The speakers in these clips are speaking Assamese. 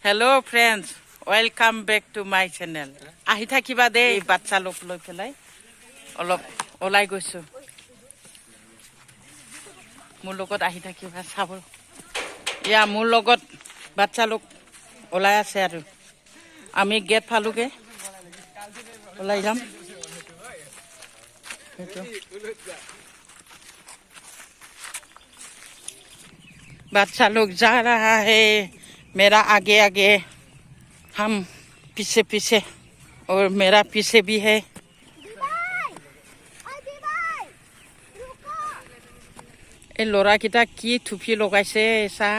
Hello friends, welcome back to my channel. Ahi thakiba de batcha lok loi pelai olop olai goisu. Mur logot ahi thakiba sabo. Ya mur logot batcha lok olai ase aru. Ami gate phaluge olai jam. बच्चा लोग जा रहा है मेरा आगे आगे हम पीछे पीछे और मेरा पीछे भी है ए लोरा किता की थुपी लगाइसे सा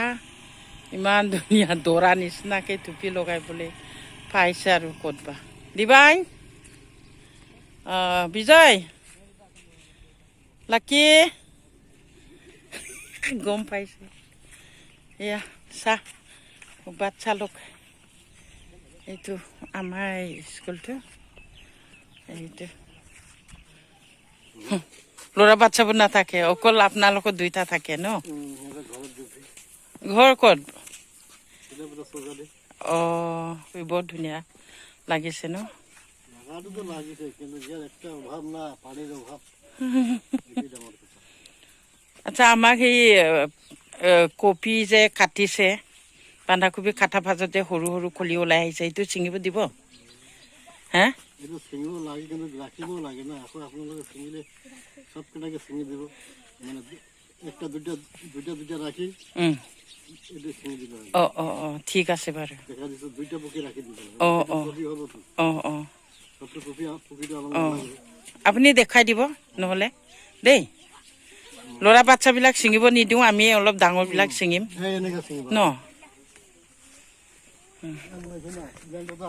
इमान दुनिया दोरा निसना के थुपी लगाइ बोले पाइसे आरो कोदबा दिबाय विजय लाकी गम पाइसे या सा বাচ্চা লোক এইটো আমাৰ স্কুলটো এইটো ল'ৰা বাচ্চাবোৰ নাথাকে অকল আপোনালোকৰ দুইটা থাকে ন ঘৰ ক'ত বহুত ধুনীয়া লাগিছে ন আচ্ছা আমাক সেই কপি যে কাটিছে বান্ধাকবি কাটা ভাজতে সৰু সৰু কলি ওলাই আহিছে এইটো চিঙিব দিব হা এইটো চিঙিব লাগে কিন্তু ৰাখিব লাগে না আকৌ আপোনালোকে চিঙিলে সব কেনেকৈ চিঙি দিব মানে একটা দুটা ৰাখি এইটো চিঙি দিব ঠিক আছে বাৰু দেখা দিছো দুইটা পকি ৰাখি দিব সবটো পকিটো আপুনি দেখাই দিব নহলে দেই ল'ৰা বাচ্চাবিলাক চিঙিব নিদিওঁ আমি অলপ ডাঙৰবিলাক চিঙিম ন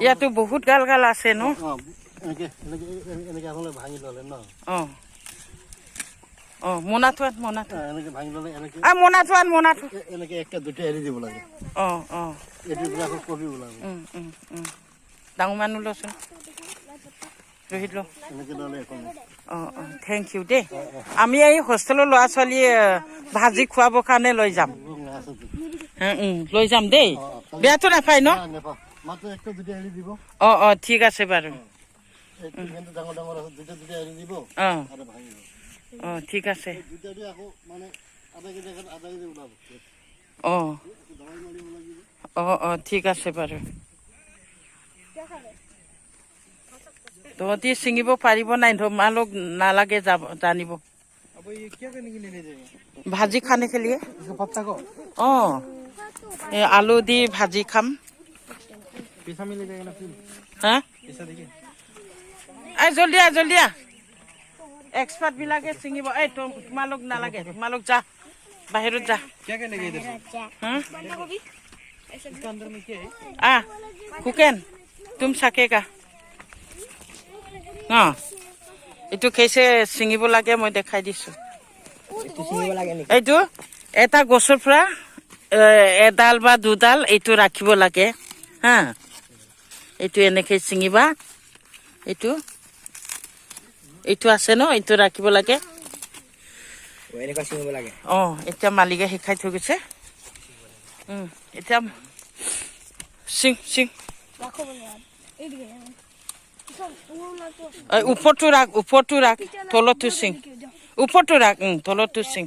ইয়াতো বহুত গাল গাল আছে ন মোনাটো একটা দুটা এৰি দিব লাগে ডাঙৰ মানুহ লচোন ৰহিত ল থেংক ইউ দেই আমি এই হোষ্টেলৰ ল'ৰা ছোৱালী ভাজি খুৱাবৰ কাৰণে লৈ যাম দেই বেয়াটো নাপায় ন ঠিক আছে বাৰু ঠিক আছে ঠিক আছে বাৰু তহঁতি ছিঙিব পাৰিব নাই তোমালোক নালাগে যাব জানিব ভাজি খানে খেলিয়ে আলু দি ভাজি খাম জলদি এক্সপাৰ্ট বিলাকে ছিঙিব এই তোমালোক নালাগে তোমালোক যা বাহিৰত যা হুকেন তুম চাকেগা এইটো খেইছে ছিঙিব লাগে মই দেখাই দিছো এইটো এটা গছৰ পৰা এডাল বা দুডাল এইটো ৰাখিব লাগে হা এইটো এনেকে ছিঙিবা এইটো আছে ন এইটো ৰাখিব লাগে এতিয়া মালিকে শিকাই থৈ গৈছে এতিয়া চিং উপৰটো ৰাখ তলতো চিং উপৰটো ৰাখ তলতো চিং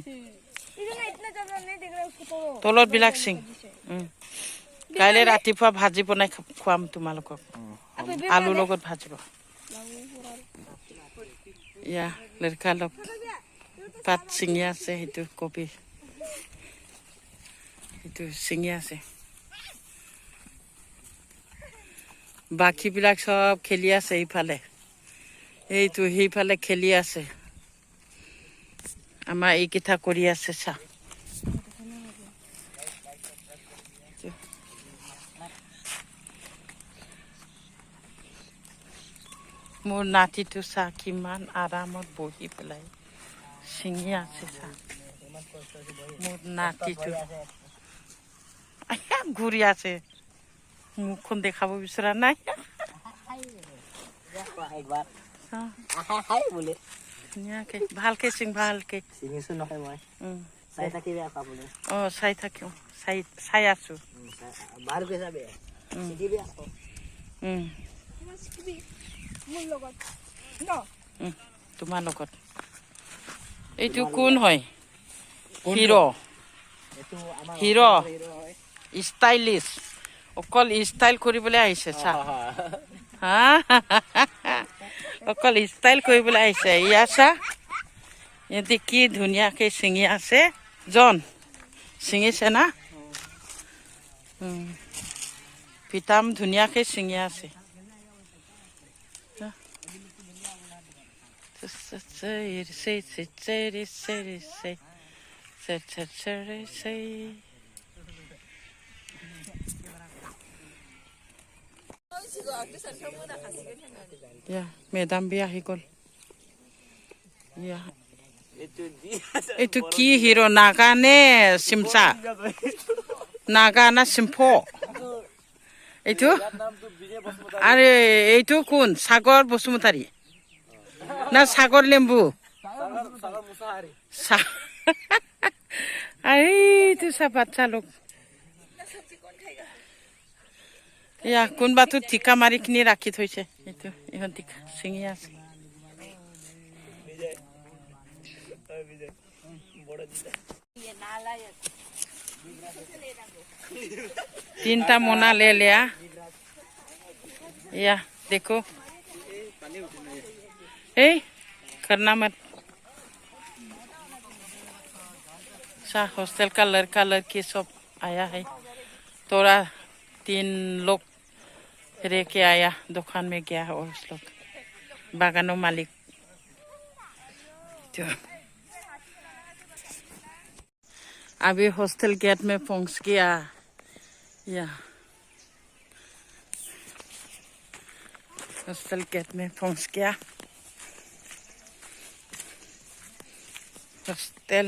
তলত বিলাক চিং কাইলৈ ৰাতিপুৱা ভাজি বনাই খুৱাম তোমালোকক আলুৰ লগত ভাজিব ইয়া লড়কা লোক পাত ছিঙি আছে সেইটো কবি সেইটো ছিঙি আছে বাকীবিলাক সব খেলি আছে এইফালে এইটো সেইফালে খেলি আছে আমাৰ এইকেইটা কৰি আছে চা মোৰ নাতিটো চা কিমান আৰামত বহি পেলাই ছিঙি আছে চা মোৰ নাতিটো ঘূৰি আছে মুখখন দেখাব বিচৰা নাই ভালকে চিং ভালকে চাই থাকিম চাই আছো তোমাৰ লগত এইটো কোন হয় হিৰো হিৰো ষ্টাইলিছ অকল ষ্টাইল কৰিবলৈ আহিছে চা হা অকল ষ্টাইল কৰিবলৈ আহিছে ইয়া চা ইহঁতে কি ধুনীয়াকৈ ছিঙি আছে জন ছিঙিছে না পিতাম ধুনীয়াকৈ ছিঙি আছে মেডাম বি আহি গ'ল এইটো কি হিৰো নাগা নে চিমচা নাগা না চিম্ফ এইটো আৰে এইটো কোন সাগৰ বসুমতাৰী না সাগৰ লেম্বু এইটো চা বাচ্চা লোক ইয়া কোনোবাটো ঠিকা মাৰি কিনি ৰাখি থৈছে এইটো ইহঁতি ছিঙি আছে তিনটা মোনা ले लिया या देखो ए करना मत सा हॉस्टल का लड़का लड़की सब आया है थोड़ा 3 लोग रह के आया दुकान में गया और उस लोग बागानों मालिक अभी हॉस्टल गेट में पहुंच गया या हॉस्टल गेट में पहुंच गया हॉस्टल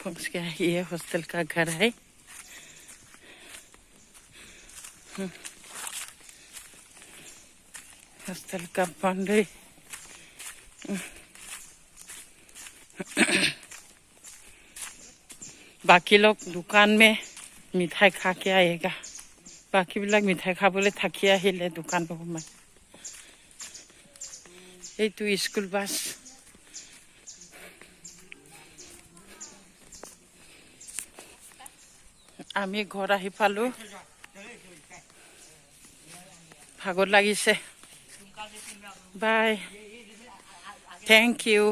पहुंच गया ये हॉस्टल का घर है हॉस्टल का बाउंड्री बाकी लोग दुकान में मिठाई खा के आएगा बाकी बिलाक मिठाई खाबले थाकी आहिले दुकान में এইটো স্কুল বাস আমি ঘৰ আহি পালো ভাগৰ লাগিছে বাই থ্যাংক ইউ